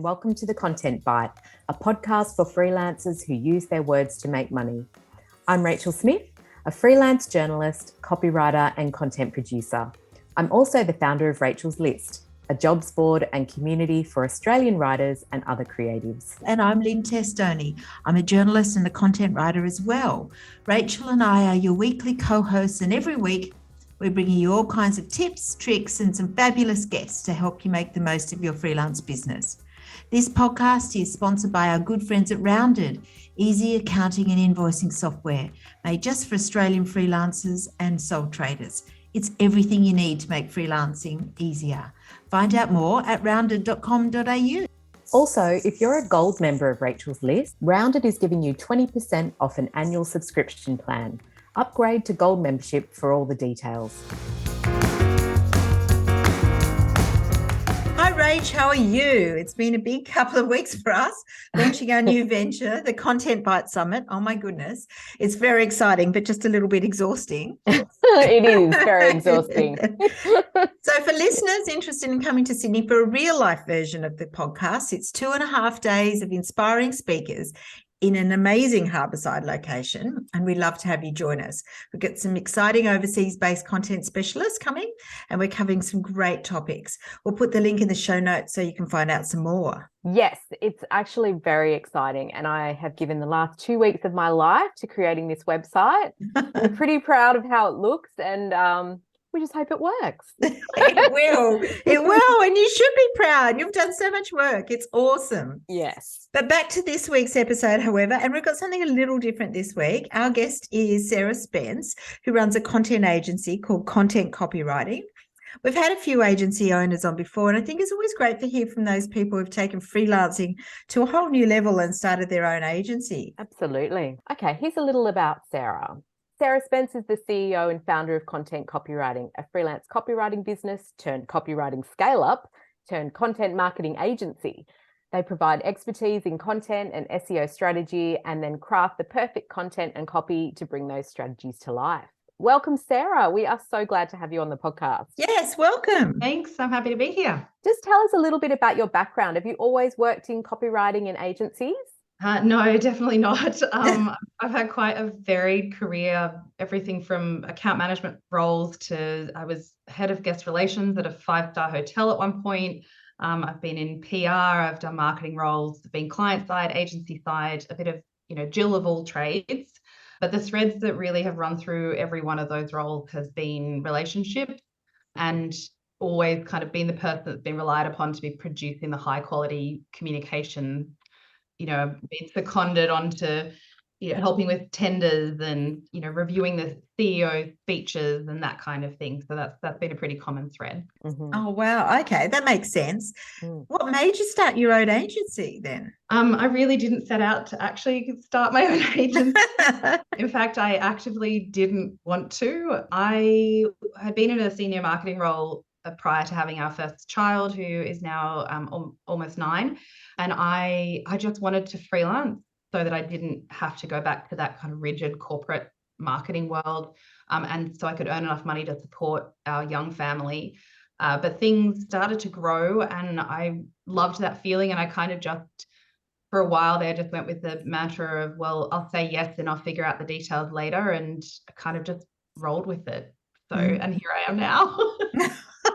and welcome to The Content Bite, a podcast for freelancers who use their words to make money. I'm Rachel Smith, a freelance journalist, copywriter, and content producer. I'm also the founder of Rachel's List, a jobs board and community for Australian writers and other creatives. And I'm Lynne Testoni. I'm a journalist and a content writer as well. Rachel and I are your weekly co-hosts, and every week we're bringing you all kinds of tips, tricks, and some fabulous guests to help you make the most of your freelance business. This podcast is sponsored by our good friends at Rounded, easy accounting and invoicing software made just for Australian freelancers and sole traders. It's everything you need to make freelancing easier. Find out more at rounded.com.au. Also, if you're a gold member of Rachel's List, Rounded is giving you 20% off an annual subscription plan. Upgrade to gold membership for all the details. Hi, Rach. How are you? It's been a big couple of weeks for us launching our new venture, the Content Bite Summit. Oh, my goodness. It's very exciting, but just a little bit exhausting. It is very exhausting. So for listeners interested in coming to Sydney for a real life version of the podcast, it's 2.5 days of inspiring speakers in an amazing harbourside location, and we'd love to have you join us. We've got some exciting overseas-based content specialists coming, and we're covering some great topics. We'll put the link in the show notes so you can find out some more. Yes, it's actually very exciting, and I have given the last 2 weeks of my life to creating this website. I'm pretty proud of how it looks, and we just hope it works. It will, and you should be proud. You've done so much work. It's awesome. Yes. But back to this week's episode, however, and we've got something a little different this week. Our guest is Sarah Spence, who runs a content agency called Copywriting. We've had a few agency owners on before, and I think it's always great to hear from those people who've taken freelancing to a whole new level and started their own agency. Absolutely. Okay, here's a little about Sarah. Sarah Spence is the CEO and founder of Content Copywriting, a freelance copywriting business turned copywriting scale-up turned content marketing agency. They provide expertise in content and SEO strategy and then craft the perfect content and copy to bring those strategies to life. Welcome, Sarah. We are so glad to have you on the podcast. Yes, welcome. Thanks. I'm happy to be here. Just tell us a little bit about your background. Have you always worked in copywriting and agencies? No, definitely not. I've had quite a varied career, everything from account management roles to I was head of guest relations at a 5-star hotel at one point. I've been in PR, I've done marketing roles, been client side, agency side, a bit of, Jill of all trades. But the threads that really have run through every one of those roles has been relationships and always kind of been the person that's been relied upon to be producing the high quality communication. Been seconded onto, helping with tenders and, reviewing the CEO speeches and that kind of thing. So that's been a pretty common thread. Mm-hmm. Oh, wow. Okay, that makes sense. What made you start your own agency then? I really didn't set out to actually start my own agency. In fact, I actively didn't want to. I had been in a senior marketing role prior to having our first child, who is now almost 9. And I just wanted to freelance so that I didn't have to go back to that kind of rigid corporate marketing world. And so I could earn enough money to support our young family. But things started to grow and I loved that feeling. And I kind of just, for a while there, just went with the mantra of, well, I'll say yes and I'll figure out the details later, and I kind of just rolled with it. So, and here I am now.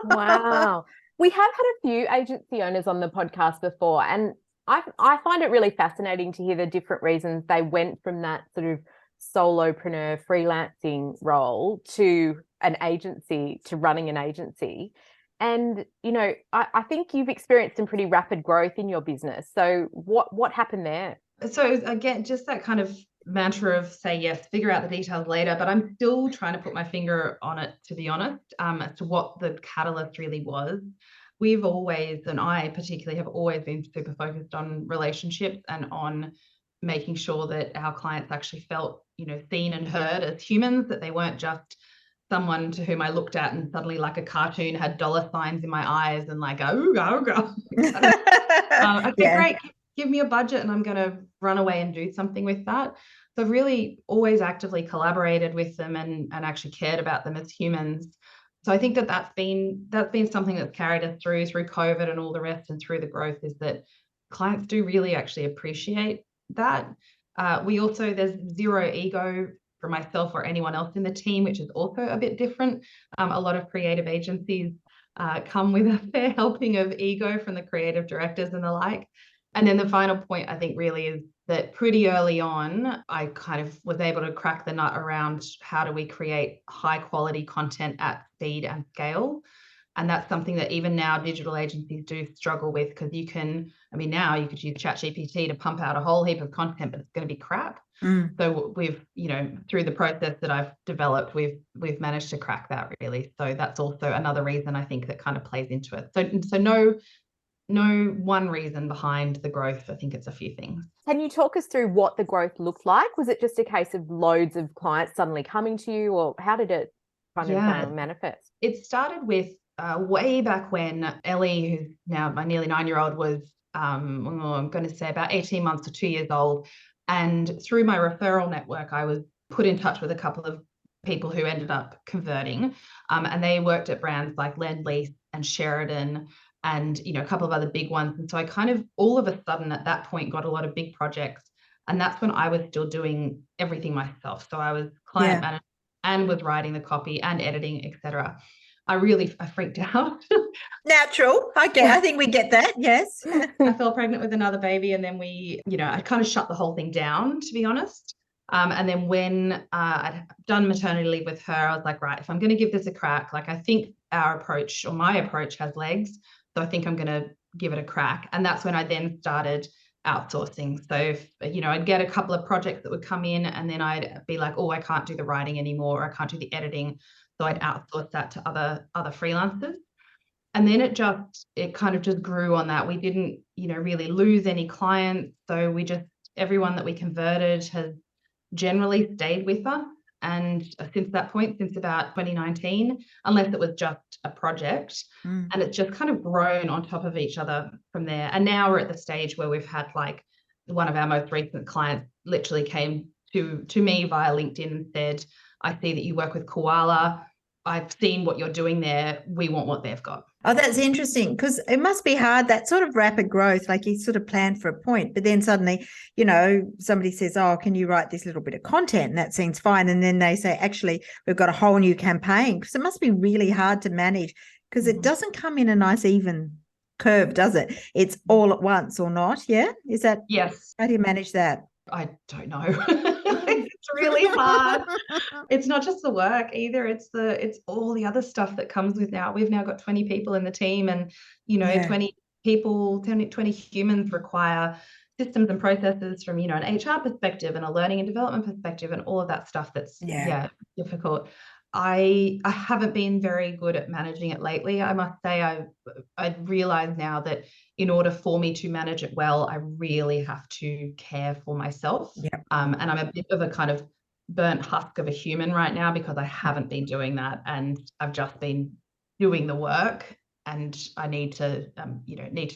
Wow. We have had a few agency owners on the podcast before, and I find it really fascinating to hear the different reasons they went from that sort of solopreneur freelancing role to an agency, to running an agency. And, I think you've experienced some pretty rapid growth in your business. So what happened there? So again, just that kind of mantra of say yes, figure out the details later, but I'm still trying to put my finger on it, to be honest, as to what the catalyst really was. We've always, and I particularly have always been super focused on relationships and on making sure that our clients actually felt, seen and heard as humans, that they weren't just someone to whom I looked at and suddenly like a cartoon had dollar signs in my eyes and like, oh, go. Okay, great. Give me a budget and I'm going to run away and do something with that. So I've really always actively collaborated with them and actually cared about them as humans. So I think that's been something that's carried us through COVID and all the rest, and through the growth, is that clients do really actually appreciate that. There's zero ego for myself or anyone else in the team, which is also a bit different. A lot of creative agencies come with a fair helping of ego from the creative directors and the like. And then the final point, I think, really is that pretty early on, I kind of was able to crack the nut around how do we create high quality content at speed and scale. And that's something that even now digital agencies do struggle with, because now you could use ChatGPT to pump out a whole heap of content, but it's going to be crap. So we've, through the process that I've developed, we've managed to crack that, really. So that's also another reason I think that kind of plays into it. So no one reason behind the growth. I think it's a few things. Can you talk us through what the growth looked like? Was it just a case of loads of clients suddenly coming to you, or how did it kind of manifest? It started with way back when Ellie, who's now my nearly 9-year-old, was I'm going to say about 18 months to 2 years old. And through my referral network, I was put in touch with a couple of people who ended up converting. And they worked at brands like Lynne and Sheridan and, a couple of other big ones. And so I kind of all of a sudden at that point got a lot of big projects. And that's when I was still doing everything myself. So I was client manager and was writing the copy and editing, etc. I freaked out. Natural. Okay, I think we get that. Yes. I fell pregnant with another baby, and then I kind of shut the whole thing down, to be honest. And then when I'd done maternity leave with her, I was like, right, if I'm going to give this a crack, like I think our approach or my approach has legs. So I think I'm going to give it a crack. And that's when I then started outsourcing. So if, I'd get a couple of projects that would come in, and then I'd be like, oh, I can't do the writing anymore, or I can't do the editing. So I'd outsource that to other freelancers. And then it kind of just grew on that. We didn't, really lose any clients. So everyone that we converted has generally stayed with us. And since that point, since about 2019, unless it was just a project, and it's just kind of grown on top of each other from there. And now we're at the stage where we've had like one of our most recent clients literally came to me via LinkedIn and said, I see that you work with Koala. I've seen what you're doing there. We want what they've got. Oh, that's interesting, because it must be hard, that sort of rapid growth, like you sort of plan for a point, but then suddenly, somebody says, oh, can you write this little bit of content? And that seems fine. And then they say, actually, we've got a whole new campaign, because it must be really hard to manage, because it doesn't come in a nice even curve, does it? It's all at once or not. Yeah. Is that? Yes. How do you manage that? I don't know. It's really hard. It's not just the work either. It's all the other stuff that comes with now. We've now got 20 people in the team, and 20 humans require systems and processes from an HR perspective and a learning and development perspective, and all of that stuff that's difficult. I haven't been very good at managing it lately. I must say I realize now that in order for me to manage it well, I really have to care for myself. Yep. And I'm a bit of a kind of burnt husk of a human right now, because I haven't been doing that, and I've just been doing the work, and I need to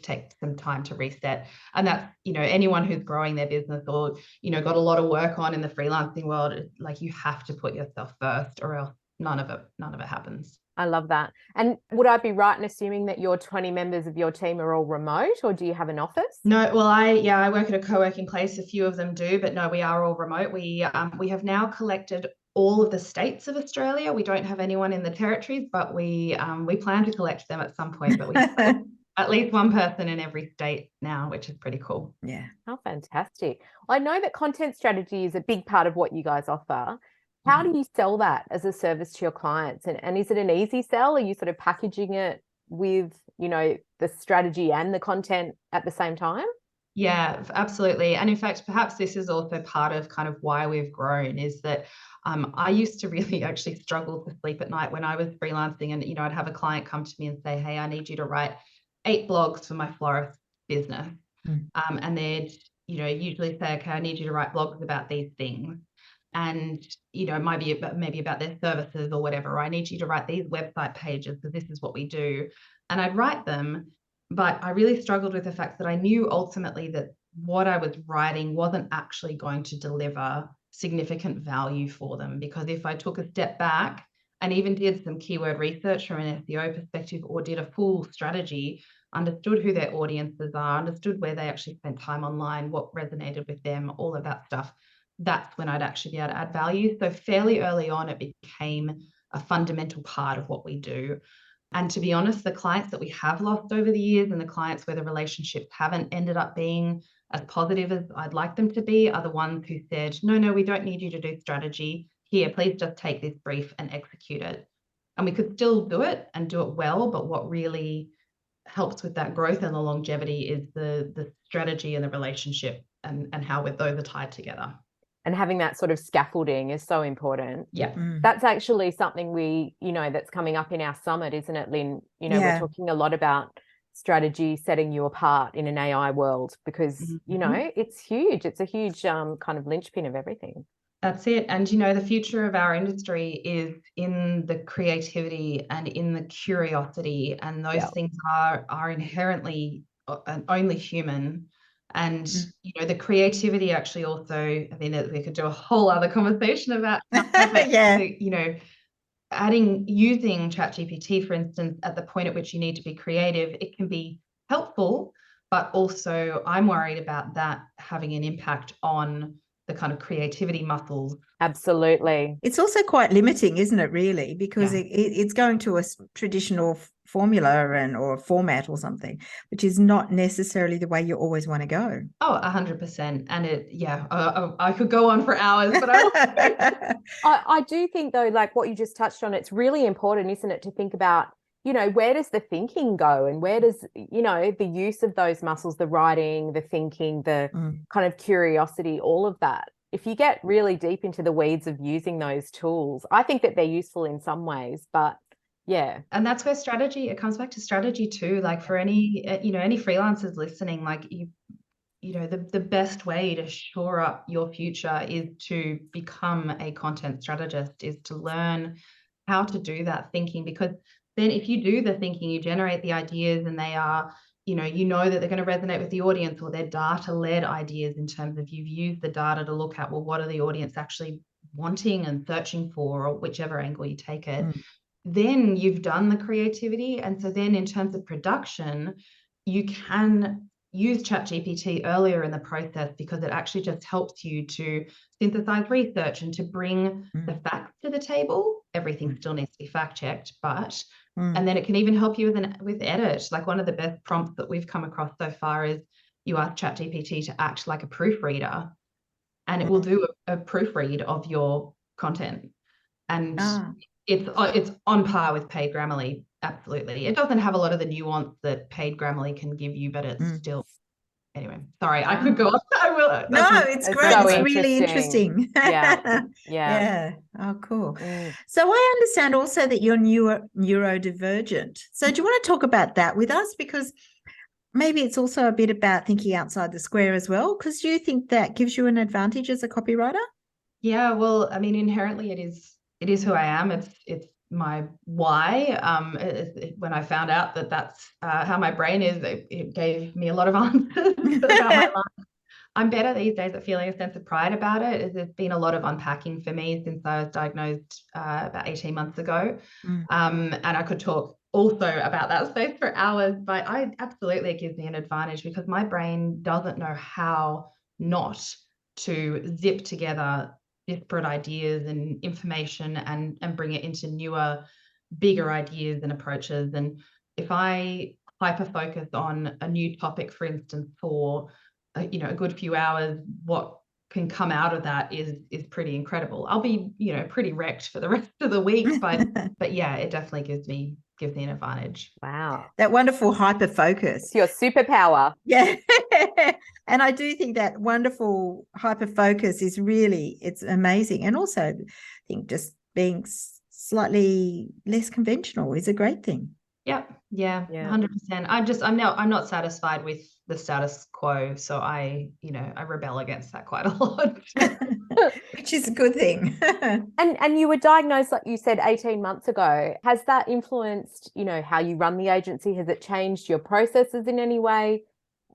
take some time to reset. And that's, anyone who's growing their business or, got a lot of work on in the freelancing world, like you have to put yourself first, or else none of it happens. I love that. And would I be right in assuming that your 20 members of your team are all remote, or do you have an office? No, well, I work at a co-working place. A few of them do, but no, we are all remote. We have now collected all of the states of Australia. We don't have anyone in the territories, but we plan to collect them at some point. But we have at least one person in every state now, which is pretty cool. Yeah. How fantastic. Well, I know that content strategy is a big part of what you guys offer. How do you sell that as a service to your clients? And is it an easy sell? Are you sort of packaging it with, the strategy and the content at the same time? Yeah, absolutely. And in fact, perhaps this is also part of kind of why we've grown, is that I used to really actually struggle to sleep at night when I was freelancing, and, I'd have a client come to me and say, hey, I need you to write 8 blogs for my florist business. And they'd, usually say, okay, I need you to write blogs about these things. And, it might be maybe about their services or whatever, or I need you to write these website pages because this is what we do. And I'd write them, but I really struggled with the fact that I knew ultimately that what I was writing wasn't actually going to deliver significant value for them, because if I took a step back and even did some keyword research from an SEO perspective, or did a full strategy, understood who their audiences are, understood where they actually spent time online, what resonated with them, all of that stuff, that's when I'd actually be able to add value. So fairly early on, it became a fundamental part of what we do. And to be honest, the clients that we have lost over the years and the clients where the relationships haven't ended up being as positive as I'd like them to be are the ones who said, no, we don't need you to do strategy. Here, please just take this brief and execute it. And we could still do it and do it well, but what really helps with that growth and the longevity is the strategy and the relationship and how those are tied together. And having that sort of scaffolding is so important. Yeah. That's actually something we, that's coming up in our summit, isn't it, Lynne? We're talking a lot about strategy setting you apart in an AI world because, it's huge. It's a huge kind of linchpin of everything. That's it. And, the future of our industry is in the creativity and in the curiosity. And those things are inherently only human. And, the creativity actually also, I mean, we could do a whole other conversation about, using ChatGPT, for instance, at the point at which you need to be creative, it can be helpful, but also I'm worried about that having an impact on the kind of creativity muscles. Absolutely. It's also quite limiting, isn't it, really? Because it's going to a traditional formula or format or something, which is not necessarily the way you always want to go. Oh, 100%. And I could go on for hours, but I do think, though, like what you just touched on, it's really important, isn't it, to think about, where does the thinking go and where does, the use of those muscles, the writing, the thinking, the kind of curiosity, all of that. If you get really deep into the weeds of using those tools, I think that they're useful in some ways, but yeah. And that's where it comes back to strategy too. Like for any freelancers listening, like the best way to shore up your future is to become a content strategist, is to learn how to do that thinking, because then if you do the thinking, you generate the ideas and they are, that they're going to resonate with the audience, or they're data-led ideas in terms of you've used the data to look at, well, what are the audience actually wanting and searching for, or whichever angle you take it. Then you've done the creativity. And so then in terms of production, you can use ChatGPT earlier in the process because it actually just helps you to synthesize research and to bring the facts to the table. Everything still needs to be fact checked, but and then it can even help you with edit. Like one of the best prompts that we've come across so far is you ask ChatGPT to act like a proofreader, and it will do a proofread of your content. And it's on par with paid Grammarly. Absolutely. It doesn't have a lot of the nuance that paid Grammarly can give you, but it's still, anyway, sorry, I could go on. I will. No, it's great. So it's really interesting. Yeah. Oh, cool. So I understand also that you're neurodivergent. So do you want to talk about that with us? Because maybe it's also a bit about thinking outside the square as well. Because do you think that gives you an advantage as a copywriter? Yeah, well, I mean, inherently it is who I am. It's my why. When I found out that that's how my brain is, it gave me a lot of answers about my life. I'm better these days at feeling a sense of pride about it. There's been a lot of unpacking for me since I was diagnosed about 18 months ago. And I could talk also about that space for hours, but it gives me an advantage because my brain doesn't know how not to zip together disparate ideas and information and bring it into newer, bigger ideas and approaches. And if I hyper focus on a new topic, for instance, for a good few hours, what can come out of that is pretty incredible. I'll be pretty wrecked for the rest of the week, but yeah, it definitely gives me an advantage. Wow, that wonderful hyper focus. It's your superpower. Yeah. And I do think that wonderful hyper focus is really, it's amazing. And also I think just being slightly less conventional is a great thing. Yeah, 100%. I'm not satisfied with the status quo, so I rebel against that quite a lot. Which is a good thing. And you were diagnosed, like you said, 18 months ago. Has that influenced, how you run the agency? Has it changed your processes in any way?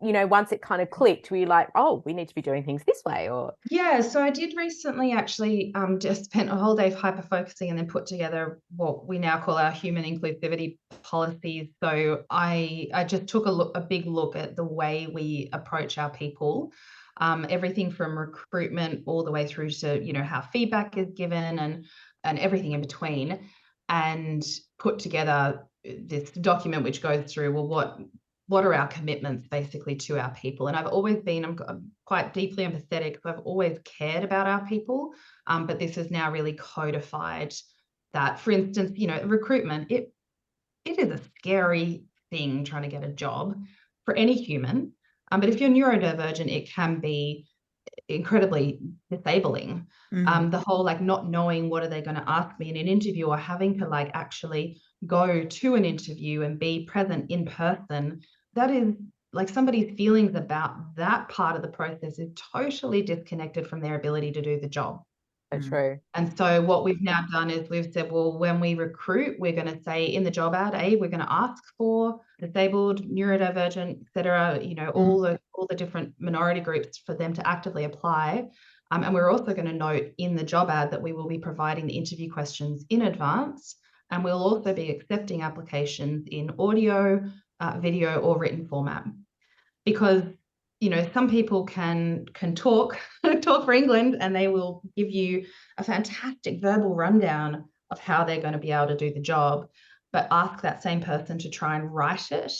once it kind of clicked, were you like, oh, we need to be doing things this way? Or Yeah, so I did recently actually just spent a whole day hyper focusing and then put together what we now call our human inclusivity policies. So I just took a big look at the way we approach our people, everything from recruitment all the way through to how feedback is given and everything in between, and put together this document which goes through, well, what are our commitments basically to our people? And I've always been, I'm quite deeply empathetic, so I've always cared about our people, but this is now really codified that, for instance, recruitment, it is a scary thing trying to get a job for any human. But if you're neurodivergent, it can be incredibly disabling. The whole not knowing what are they going to ask me in an interview, or having to actually go to an interview and be present in person, that is somebody's feelings about that part of the process is totally disconnected from their ability to do the job. so true. And so what we've now done is we've said, well, when we recruit, we're going to say in the job ad, we're going to ask for disabled, neurodivergent, et cetera, all the different minority groups for them to actively apply. And we're also going to note in the job ad that we will be providing the interview questions in advance. And we'll also be accepting applications in audio, video, or written format. Because some people can talk for England, and they will give you a fantastic verbal rundown of how they're going to be able to do the job, but ask that same person to try and write it,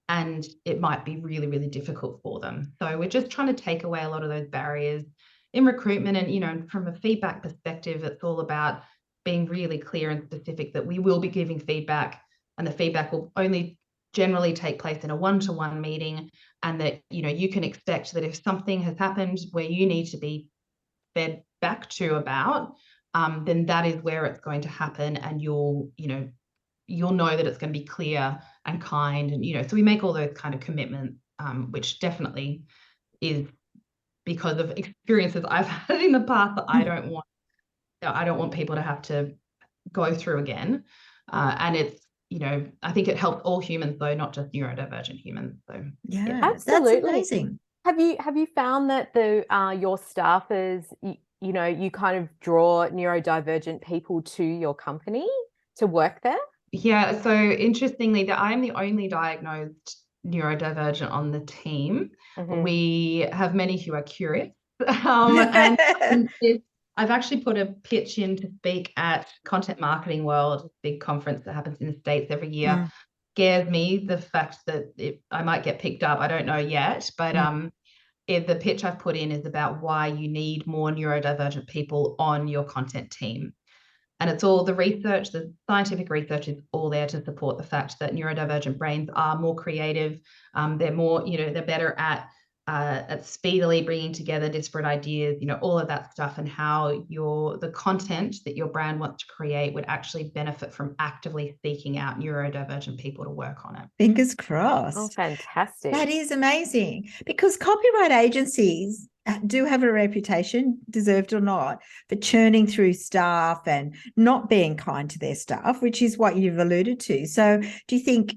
and it might be really, really difficult for them. So we're just trying to take away a lot of those barriers in recruitment. And from a feedback perspective, it's all about being really clear and specific that we will be giving feedback, and the feedback will only generally take place in a one-to-one meeting, and that you can expect that if something has happened where you need to be fed back to about, then that is where it's going to happen, and you'll know that it's going to be clear and kind, and so we make all those kind of commitments, which definitely is because of experiences I've had in the past that I don't want people to have to go through again, and it's I think it helps all humans, though, not just neurodivergent humans. So yeah, absolutely. that's amazing. Have you found that your staffers, you kind of draw neurodivergent people to your company to work there? Yeah, so interestingly, that I'm the only diagnosed neurodivergent on the team. We have many who are curious, and I've actually put a pitch in to speak at Content Marketing World, a big conference that happens in the States every year. Scares me, the fact that I might get picked up. I don't know yet, but the pitch I've put in is about why you need more neurodivergent people on your content team. And it's all the research, the scientific research is all there to support the fact that neurodivergent brains are more creative. They're more, they're better at speedily bringing together disparate ideas, all of that stuff, and how the content that your brand wants to create would actually benefit from actively seeking out neurodivergent people to work on it. Fingers crossed. Oh, fantastic. That is amazing, because copyright agencies do have a reputation, deserved or not, for churning through staff and not being kind to their staff, which is what you've alluded to. So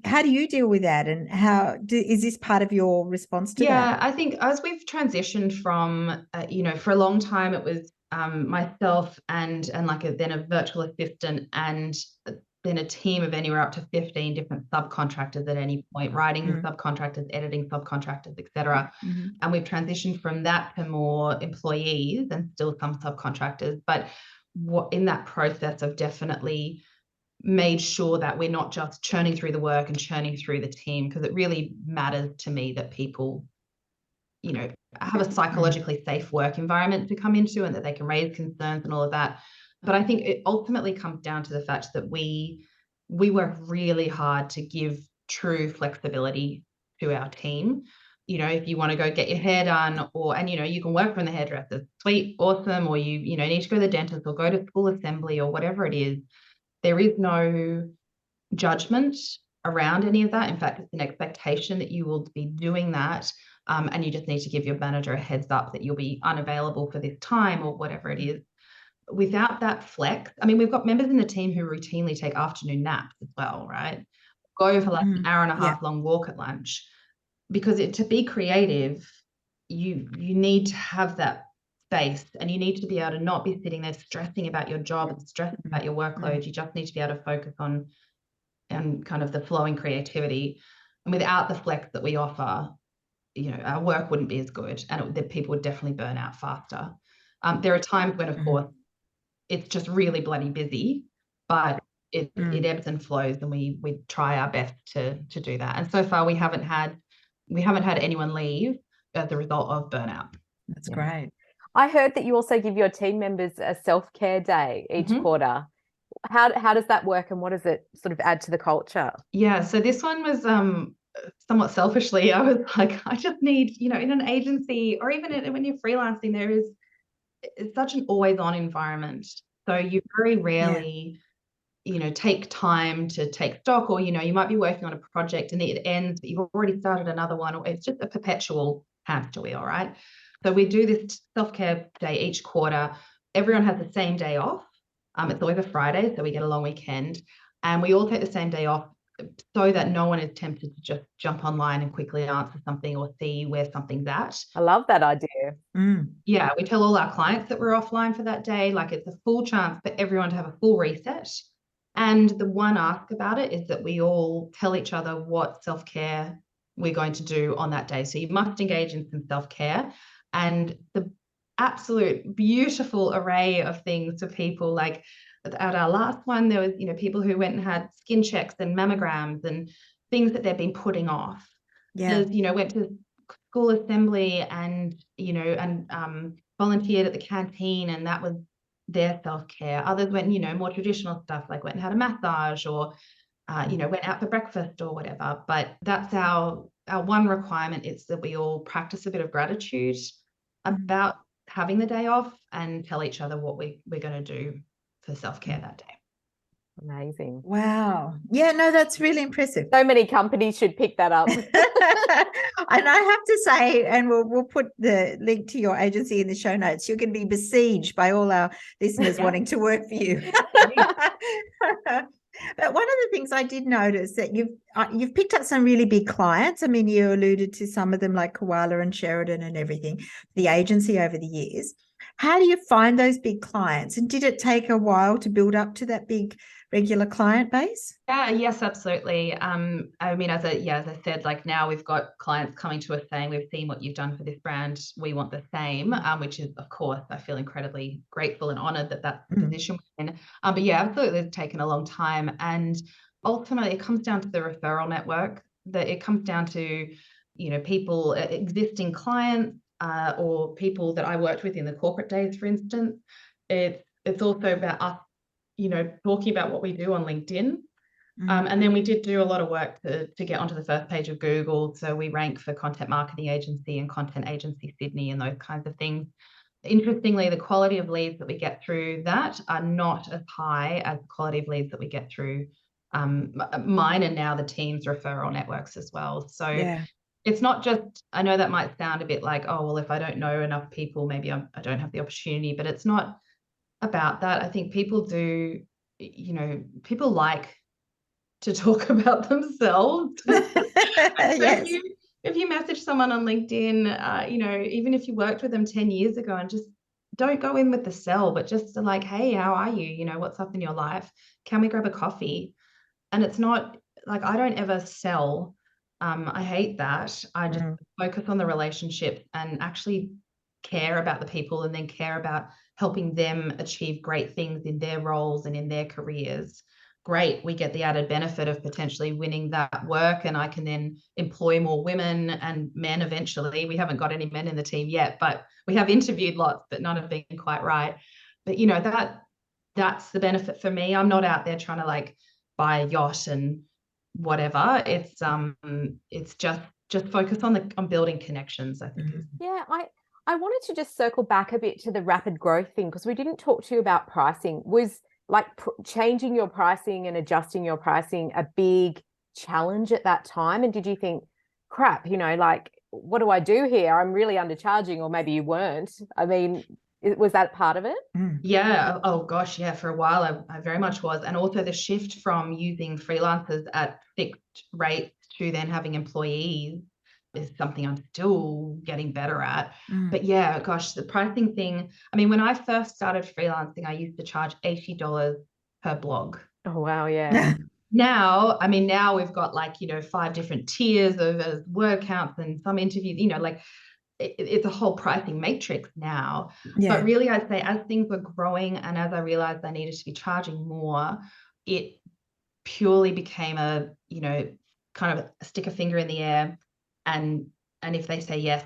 how do you deal with that, and is this part of your response to that? Yeah, I think as we've transitioned from, for a long time it was myself and then a virtual assistant, and then a team of anywhere up to 15 different subcontractors at any point, writing subcontractors, editing subcontractors, etc. And we've transitioned from that to more employees and still some subcontractors. But in that process, I've definitely made sure that we're not just churning through the work and churning through the team, because it really matters to me that people, have a psychologically safe work environment to come into, and that they can raise concerns and all of that. But I think it ultimately comes down to the fact that we work really hard to give true flexibility to our team. If you want to go get your hair done, and you can work from the hairdresser, sweet, awesome, or you need to go to the dentist or go to school assembly or whatever it is, there is no judgment around any of that. In fact, it's an expectation that you will be doing that, and you just need to give your manager a heads up that you'll be unavailable for this time or whatever it is. Without that flex, we've got members in the team who routinely take afternoon naps as well, right? Go for an hour and a half long walk at lunch. because to be creative, you need to have that space, and you need to be able to not be sitting there stressing about your job and stressing about your workload. You just need to be able to focus on kind of the flowing creativity. And without the flex that we offer, our work wouldn't be as good, and the people would definitely burn out faster. There are times when, of course, it's just really bloody busy, but it ebbs and flows, and we try our best to do that. And so far, we haven't had anyone leave as a result of burnout. That's great. I heard that you also give your team members a self-care day each quarter. How does that work, and what does it sort of add to the culture? Yeah, so this one was somewhat selfishly. I was like, I just need, in an agency, or even when you're freelancing, it's such an always-on environment. So you very rarely, take time to take stock, or, you might be working on a project and it ends, but you've already started another one, or it's just a perpetual hamster wheel, right? So we do this self-care day each quarter. Everyone has the same day off. It's always a Friday, so we get a long weekend, and we all take the same day off so that no one is tempted to just jump online and quickly answer something or see where something's at. I love that idea. Yeah, we tell all our clients that we're offline for that day. Like, it's a full chance for everyone to have a full reset. And the one ask about it is that we all tell each other what self-care we're going to do on that day. So you must engage in some self-care, and the absolute beautiful array of things for people. Like, at our last one, there was, people who went and had skin checks and mammograms and things that they've been putting off. Yeah. There's, went to school assembly and, volunteered at the canteen, and that was their self-care. Others went, more traditional stuff, like went and had a massage, or, went out for breakfast or whatever. But that's our one requirement, is that we all practice a bit of gratitude about having the day off, and tell each other what we're going to do for self-care that day. Amazing. Wow. Yeah, no, that's really impressive. So many companies should pick that up. And I have to say, and we'll put the link to your agency in the show notes, you're going to be besieged by all our listeners wanting to work for you. But one of the things I did notice that you've picked up some really big clients. I mean, you alluded to some of them, like Koala and Sheridan and everything, the agency over the years. How do you find those big clients? And did it take a while to build up to that big regular client base? Yes, absolutely. I mean, as I said, like, now we've got clients coming to us saying, we've seen what you've done for this brand, we want the same, which is, of course, I feel incredibly grateful and honored that that's the position we're in. But yeah, absolutely, it's taken a long time. And ultimately, it comes down to the referral network, that it comes down to, people, existing clients, or people that I worked with in the corporate days, for instance. It's also about us, talking about what we do on LinkedIn. And then we did do a lot of work to get onto the first page of Google. So we rank for Content Marketing Agency and Content Agency Sydney and those kinds of things. Interestingly, the quality of leads that we get through that are not as high as the quality of leads that we get through mine, and now the team's referral networks as well. So it's not just, I know that might sound a bit like, oh, well, if I don't know enough people, maybe I don't have the opportunity, but it's not about that. I think people do, people like to talk about themselves. Yes. If you message someone on LinkedIn, even if you worked with them 10 years ago, and just don't go in with the sell, but just like, hey, how are you? What's up in your life? Can we grab a coffee? And it's not like, I don't ever sell. I hate that. I just focus on the relationship and actually care about the people, and then care about helping them achieve great things in their roles and in their careers. Great, we get the added benefit of potentially winning that work, and I can then employ more women and men eventually. We haven't got any men in the team yet, but we have interviewed lots, but none have been quite right. But that's the benefit for me. I'm not out there trying to like buy a yacht and whatever. It's just focus on building connections, I think. Yeah, I wanted to just circle back a bit to the rapid growth thing, because we didn't talk to you about pricing. Was like changing your pricing and adjusting your pricing a big challenge at that time? And did you think, crap, like, what do I do here? I'm really undercharging, or maybe you weren't. I mean, was that part of it? Yeah. Oh gosh. Yeah. For a while, I very much was. And also the shift from using freelancers at fixed rates to then having employees. is something I'm still getting better at. But yeah, gosh, the pricing thing. I mean, when I first started freelancing, I used to charge $80 per blog. Oh, wow. Yeah. Now, I mean, now we've got like, 5 different tiers of word counts and some interviews, like it's a whole pricing matrix now. But really, I'd say as things were growing and as I realized I needed to be charging more, it purely became a, kind of stick a finger in the air, and if they say yes,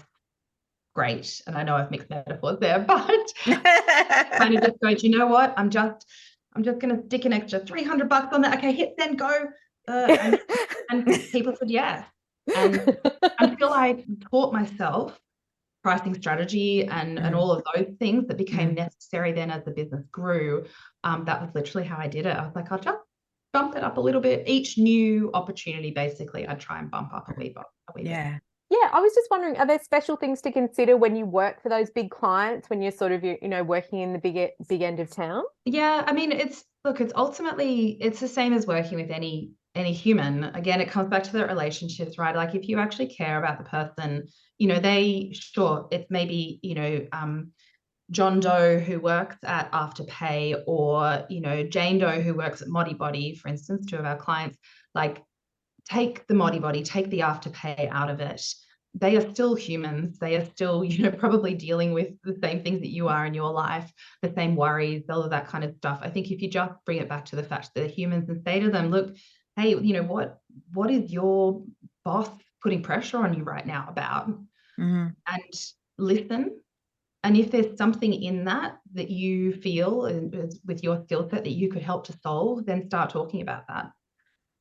great. And I know I've mixed metaphors there, but kind of just go, do you know what? I'm just going to stick an extra $300 on that. Okay, hit send, go. And people said yes. And until I taught myself pricing strategy and all of those things that became necessary then as the business grew, that was literally how I did it. I was like, I'll just bump it up a little bit. Each new opportunity, basically, I'd try and bump up a wee bit. Yeah, I was just wondering, are there special things to consider when you work for those big clients, when you're sort of, working in the big end of town? Yeah, I mean, it's ultimately, it's the same as working with any human. Again, it comes back to the relationships, right? Like if you actually care about the person, it's maybe, John Doe who works at Afterpay, or, Jane Doe who works at Modibody, for instance, 2 of our clients. Like, take the Modibody, take the Afterpay out of it. They are still humans. They are still, probably dealing with the same things that you are in your life, the same worries, all of that kind of stuff. I think if you just bring it back to the fact that they're humans and say to them, look, hey, what is your boss putting pressure on you right now about? And listen. And if there's something in that you feel with your skill set that you could help to solve, then start talking about that.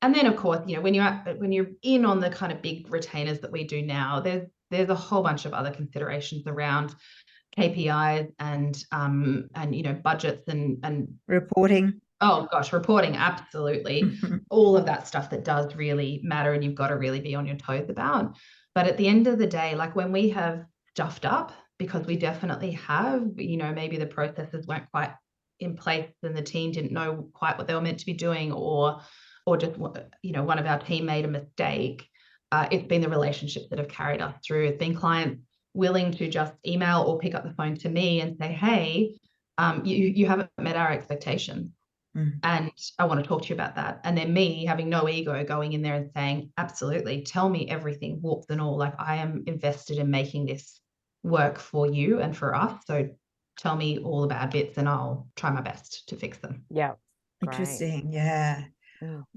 And then, of course, when you're in on the kind of big retainers that we do now, there's a whole bunch of other considerations around KPIs and budgets and reporting. Oh gosh, reporting, absolutely. All of that stuff that does really matter, and you've got to really be on your toes about. But at the end of the day, like when we have stuffed up, because we definitely have, maybe the processes weren't quite in place and the team didn't know quite what they were meant to be doing, or just, one of our team made a mistake. It's been the relationships that have carried us through. It's been clients willing to just email or pick up the phone to me and say, hey, you haven't met our expectations. And I want to talk to you about that. And then me having no ego going in there and saying, absolutely, tell me everything, warts and all. Like, I am invested in making this work for you and for us. So tell me all the bad bits and I'll try my best to fix them. Yeah. Interesting. Yeah.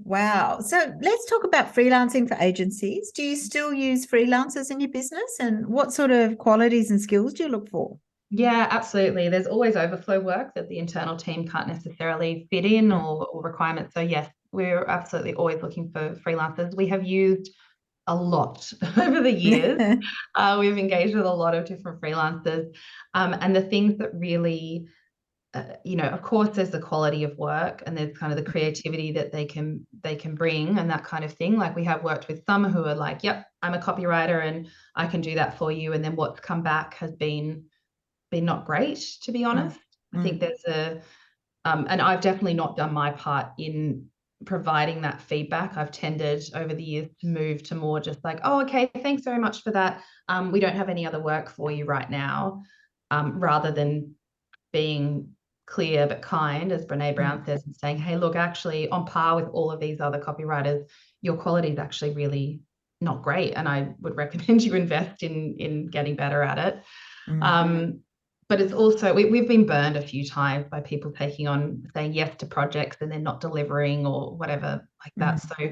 Wow. So let's talk about freelancing for agencies. Do you still use freelancers in your business, and what sort of qualities and skills do you look for? Yeah, absolutely. There's always overflow work that the internal team can't necessarily fit in or requirements. So yes, we're absolutely always looking for freelancers. We have used a lot over the years. We've engaged with a lot of different freelancers. And the things that really, of course, there's the quality of work and there's kind of the creativity that they can bring and that kind of thing. Like, we have worked with some who are like, yep, I'm a copywriter and I can do that for you. And then what's come back has been not great, to be honest. I think there's and I've definitely not done my part in providing that feedback. I've tended over the years to move to more just like, oh, okay, thanks very much for that. We don't have any other work for you right now, rather than being clear but kind, as Brene Brown says, and saying, hey, look, actually, on par with all of these other copywriters, your quality is actually really not great, and I would recommend you invest in getting better at it. But it's also, we've been burned a few times by people saying yes to projects and then not delivering or whatever like that. So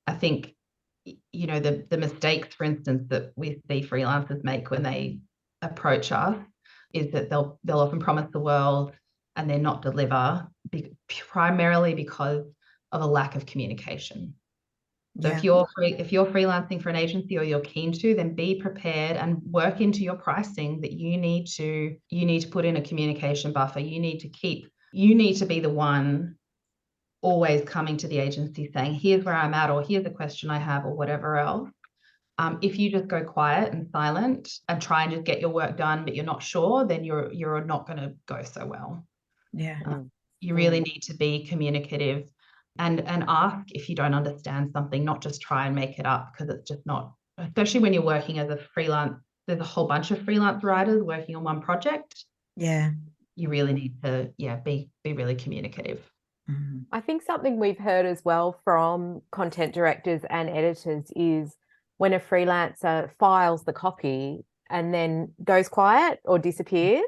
I think, the mistakes, for instance, that we see freelancers make when they approach us is that they'll often promise the world and then not deliver, primarily because of a lack of communication. So if you're freelancing for an agency or you're keen to, then be prepared and work into your pricing that you need to put in a communication buffer. You need to be the one always coming to the agency saying, here's where I'm at, or here's a question I have, or whatever else. If you just go quiet and silent and try and just get your work done, but you're not sure, then you're not going to go so well. Yeah. You really need to be communicative and ask if you don't understand something, not just try and make it up, because it's just not especially when you're working as a freelance, there's a whole bunch of freelance writers working on one project. Yeah. You really need to, be really communicative. Mm. I think something we've heard as well from content directors and editors is when a freelancer files the copy and then goes quiet or disappears,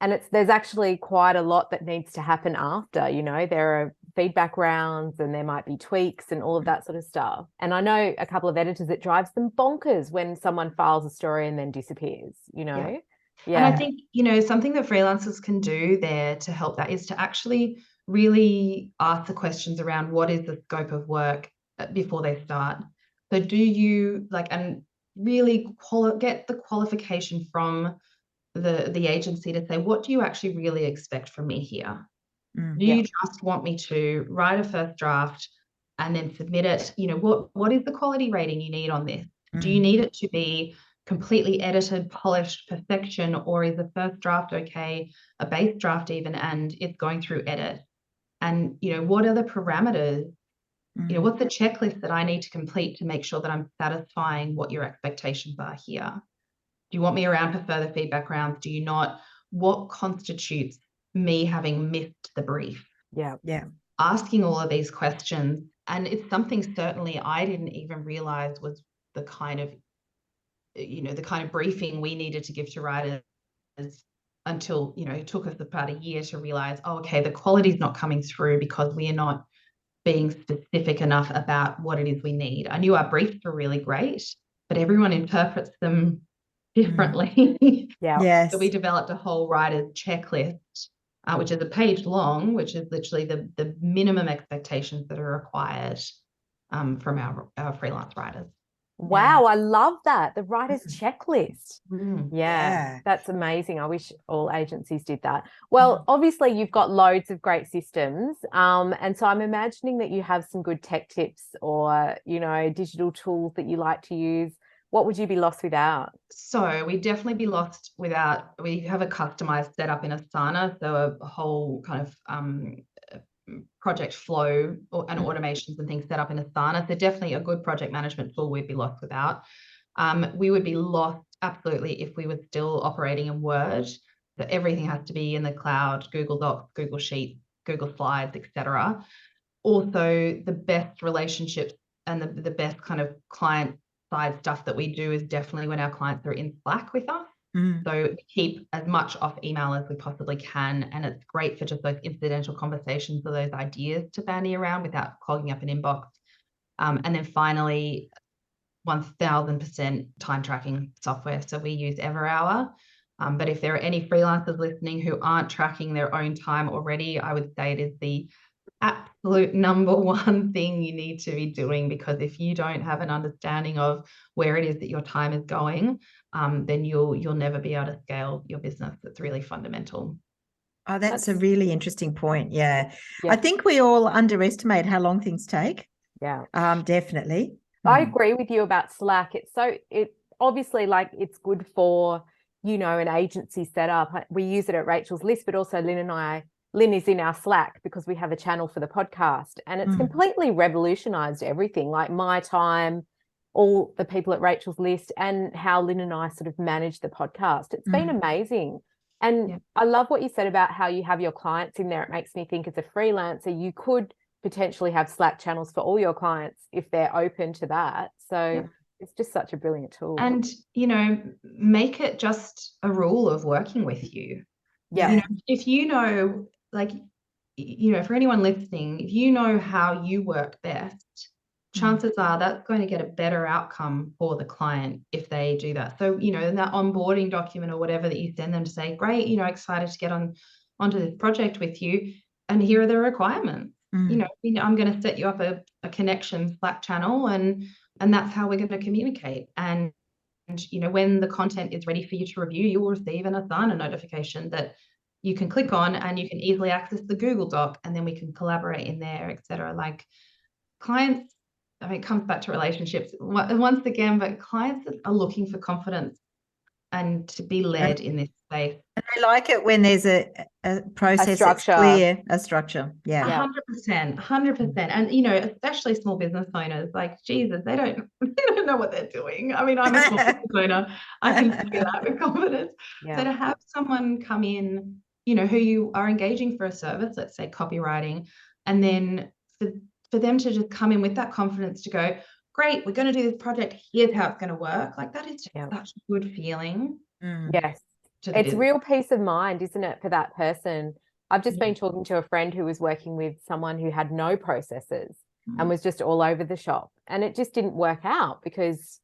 and there's actually quite a lot that needs to happen after. There are feedback rounds and there might be tweaks and all of that sort of stuff. And I know a couple of editors, it drives them bonkers when someone files a story and then disappears. Yeah. Yeah. And I think, something that freelancers can do there to help that is to actually really ask the questions around what is the scope of work before they start. So do you and really get the qualification from the agency to say, what do you actually really expect from me here? Do you just want me to write a first draft and then submit it? What is the quality rating you need on this? Do you need it to be completely edited, polished, perfection, or is the first draft okay, a base draft even, and it's going through edit? And what are the parameters? What's the checklist that I need to complete to make sure that I'm satisfying what your expectations are here? Do you want me around for further feedback rounds? Do you not? What constitutes me having missed the brief? Yeah. Asking all of these questions, and it's something certainly I didn't even realize was the kind of briefing we needed to give to writers until it took us about a year to realize, okay, the quality is not coming through because we are not being specific enough about what it is we need. I knew our briefs were really great, but everyone interprets them differently. Yeah. Yes. So we developed a whole writer's checklist, which is a page long, which is literally the minimum expectations that are required from our freelance writers. Wow, I love that. The writer's checklist. Mm. Yeah, that's amazing. I wish all agencies did that. Well, obviously you've got loads of great systems. And so I'm imagining that you have some good tech tips or, digital tools that you like to use. What would you be lost without? So we'd definitely be lost without, we have a customized setup in Asana. So a whole kind of project flow and automations and things set up in Asana. So definitely a good project management tool we'd be lost without. We would be lost absolutely if we were still operating in Word. So everything has to be in the cloud, Google Docs, Google Sheets, Google Slides, etc. Also, the best relationships and the best kind of client side stuff that we do is definitely when our clients are in Slack with us. So keep as much off email as we possibly can. And it's great for just those incidental conversations or those ideas to bandy around without clogging up an inbox. And then finally, 1000% time tracking software. So we use EverHour. But if there are any freelancers listening who aren't tracking their own time already, I would say it is the absolute number one thing you need to be doing, because if you don't have an understanding of where it is that your time is going, then you'll never be able to scale your business. It's really fundamental. Oh, that's a really interesting point. Yeah. Yeah. I think we all underestimate how long things take. Yeah. Definitely. I agree with you about Slack. It obviously it's good for, an agency setup. We use it at Rachel's List, but also Lynne is in our Slack because we have a channel for the podcast, and it's completely revolutionized everything, like my time, all the people at Rachel's List, and how Lynne and I sort of manage the podcast. It's been amazing. And I love what you said about how you have your clients in there. It makes me think as a freelancer, you could potentially have Slack channels for all your clients if they're open to that. So it's just such a brilliant tool. And, make it just a rule of working with you. Yeah. If for anyone listening, if you know how you work best, chances are that's going to get a better outcome for the client if they do that. So, in that onboarding document or whatever that you send them to say, great, excited to get onto this project with you, and here are the requirements. I'm going to set you up a connection Slack channel, and that's how we're going to communicate. And when the content is ready for you to review, you will receive an Asana notification that you can click on, and you can easily access the Google Doc, and then we can collaborate in there, etc. Like clients, it comes back to relationships once again, but clients are looking for confidence. and to be led in this space. And I like it when there's a process that's clear, a structure. Yeah. 100%, 100%. And, you know, especially small business owners, like, Jesus, they don't know what they're doing. I mean, I'm a small business owner. I can say that with confidence. So to have someone come in, you know, who you are engaging for a service, let's say copywriting, and then for them to just come in with that confidence to go, great, we're going to do this project, here's how it's going to work. Like, that is just such a good feeling. Yes. It's real peace of mind, isn't it, for that person? I've just been talking to a friend who was working with someone who had no processes and was just all over the shop, and it just didn't work out because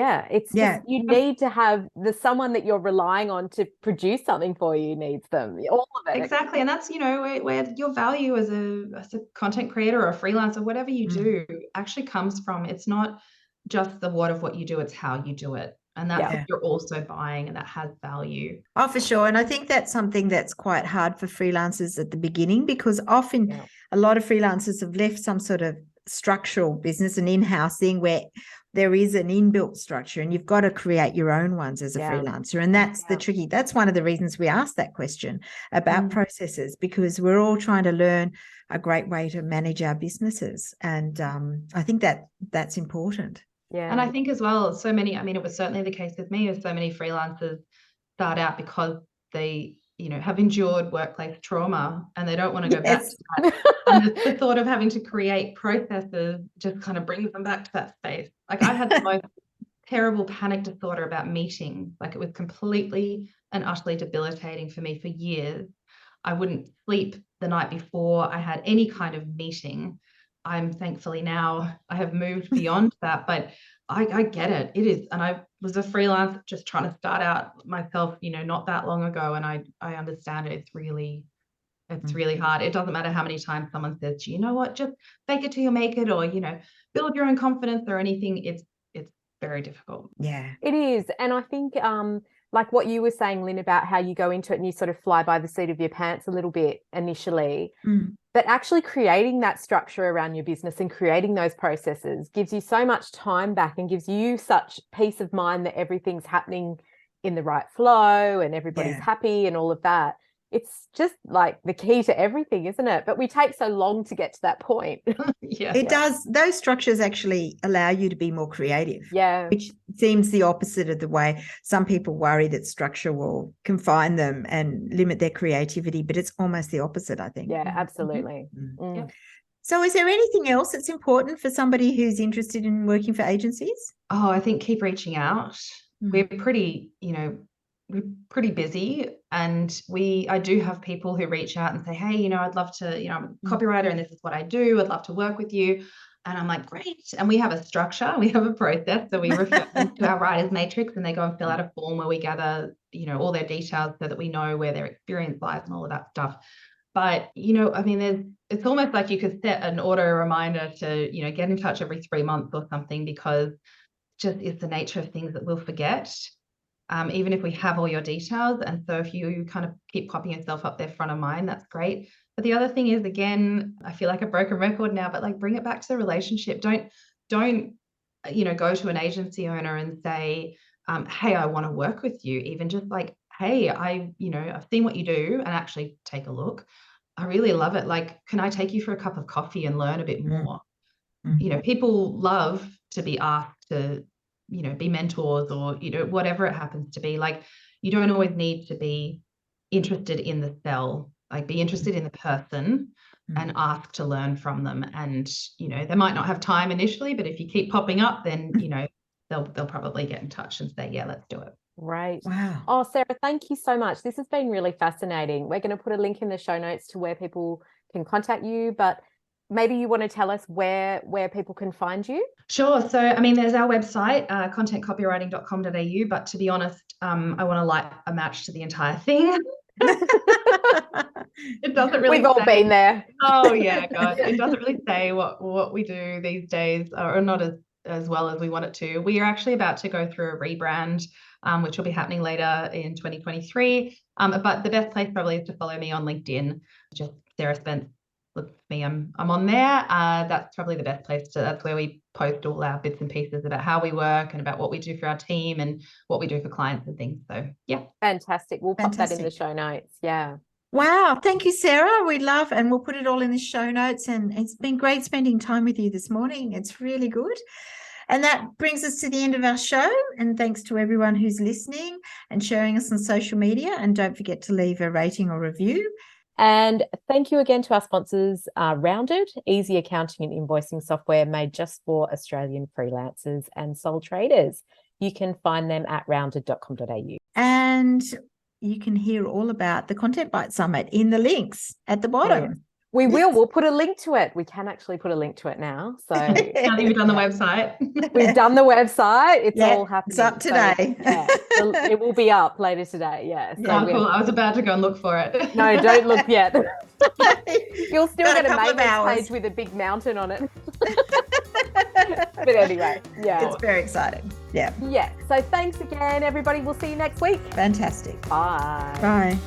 it's just, you need to have someone that you're relying on to produce something for you needs them, all of it. Exactly. And that's, you know, where your value as a content creator or a freelancer, whatever you do, actually comes from. It's not just the what of what you do, it's how you do it. And that's what you're also buying, and that has value. Oh, for sure. And I think that's something that's quite hard for freelancers at the beginning, because often a lot of freelancers have left some sort of structural business, an in-house thing where there is an inbuilt structure, and you've got to create your own ones as a freelancer. And that's the tricky. That's one of the reasons we asked that question about processes, because we're all trying to learn a great way to manage our businesses. And I think that's important. Yeah. And I think as well, so many, I mean, it was certainly the case with me, as so many freelancers start out because they, you know, have endured workplace trauma and they don't want to go back to that. And the thought of having to create processes just kind of brings them back to that space. Like, I had the most terrible panic disorder about meetings. Like, it was completely and utterly debilitating for me for years. I wouldn't sleep the night before I had any kind of meeting. I'm thankfully now, I have moved beyond that, but I get it. It is. And I was a freelancer just trying to start out myself, you know, not that long ago. And I understand it. It's really hard. It doesn't matter how many times someone says, you know what, just fake it till you make it, or, you know, build your own confidence or anything. It's very difficult. Yeah, it is. And I think, like what you were saying, Lynne, about how you go into it and you sort of fly by the seat of your pants a little bit initially, but actually creating that structure around your business and creating those processes gives you so much time back and gives you such peace of mind that everything's happening in the right flow and everybody's happy and all of that. It's just like the key to everything, isn't it? But we take so long to get to that point. It does. Those structures actually allow you to be more creative. Yeah. Which seems the opposite of the way some people worry that structure will confine them and limit their creativity, but it's almost the opposite, I think. Yeah, absolutely. So is there anything else that's important for somebody who's interested in working for agencies? Oh, I think keep reaching out. We're pretty, you know, we're pretty busy, and I do have people who reach out and say, hey, you know, I'd love to, you know, I'm a copywriter and this is what I do. I'd love to work with you. And I'm like, great. And we have a structure, we have a process. So we refer them to our writers matrix, and they go and fill out a form where we gather, you know, all their details so that we know where their experience lies and all of that stuff. But, you know, I mean, it's almost like you could set an auto reminder to, you know, get in touch every 3 months or something, because just it's the nature of things that we'll forget. Even if we have all your details. And so if you kind of keep popping yourself up there front of mind, that's great. But the other thing is, again, I feel like a broken record now, but like, bring it back to the relationship. Don't, you know, go to an agency owner and say, hey, I want to work with you. Even just like, hey, I've seen what you do, and actually take a look. I really love it. Like, can I take you for a cup of coffee and learn a bit more? You know, people love to be asked to, you know, be mentors, or, you know, whatever it happens to be. Like, you don't always need to be interested in the sell, like be interested in the person and ask to learn from them. And, you know, they might not have time initially, but if you keep popping up, then, you know, they'll probably get in touch and say, yeah, let's do it. Right. Wow. Oh, Sarah, thank you so much. This has been really fascinating. We're going to put a link in the show notes to where people can contact you, but maybe you want to tell us where people can find you? Sure. So, I mean, there's our website, contentcopywriting.com.au, but to be honest, I want to light a match to the entire thing. It doesn't really. We've all been there. Oh yeah, God. It doesn't really say what we do these days, or not as well as we want it to. We are actually about to go through a rebrand, which will be happening later in 2023. But the best place probably is to follow me on LinkedIn, just Sarah Spence look for me, I'm on there. That's probably the best place that's where we post all our bits and pieces about how we work and about what we do for our team and what we do for clients and things. So yeah. Fantastic. We'll pop that in the show notes. Yeah. Wow. Thank you, Sarah. We love, and we'll put it all in the show notes. And it's been great spending time with you this morning. It's really good. And that brings us to the end of our show. And thanks to everyone who's listening and sharing us on social media. And don't forget to leave a rating or review. And thank you again to our sponsors, Rounded, easy accounting and invoicing software made just for Australian freelancers and sole traders. You can find them at rounded.com.au. And you can hear all about the Content Bite Summit in the links at the bottom. Brilliant. We will. We'll put a link to it. We can actually put a link to it now. So now that you've done the website. We've done the website. It's all happening. It's up today. So, it will be up later today. Yeah. So cool. I was about to go and look for it. No, don't look yet. You'll still get a maintenance page with a big mountain on it. But anyway, yeah. It's very exciting. Yeah. Yeah. So thanks again, everybody. We'll see you next week. Fantastic. Bye. Bye.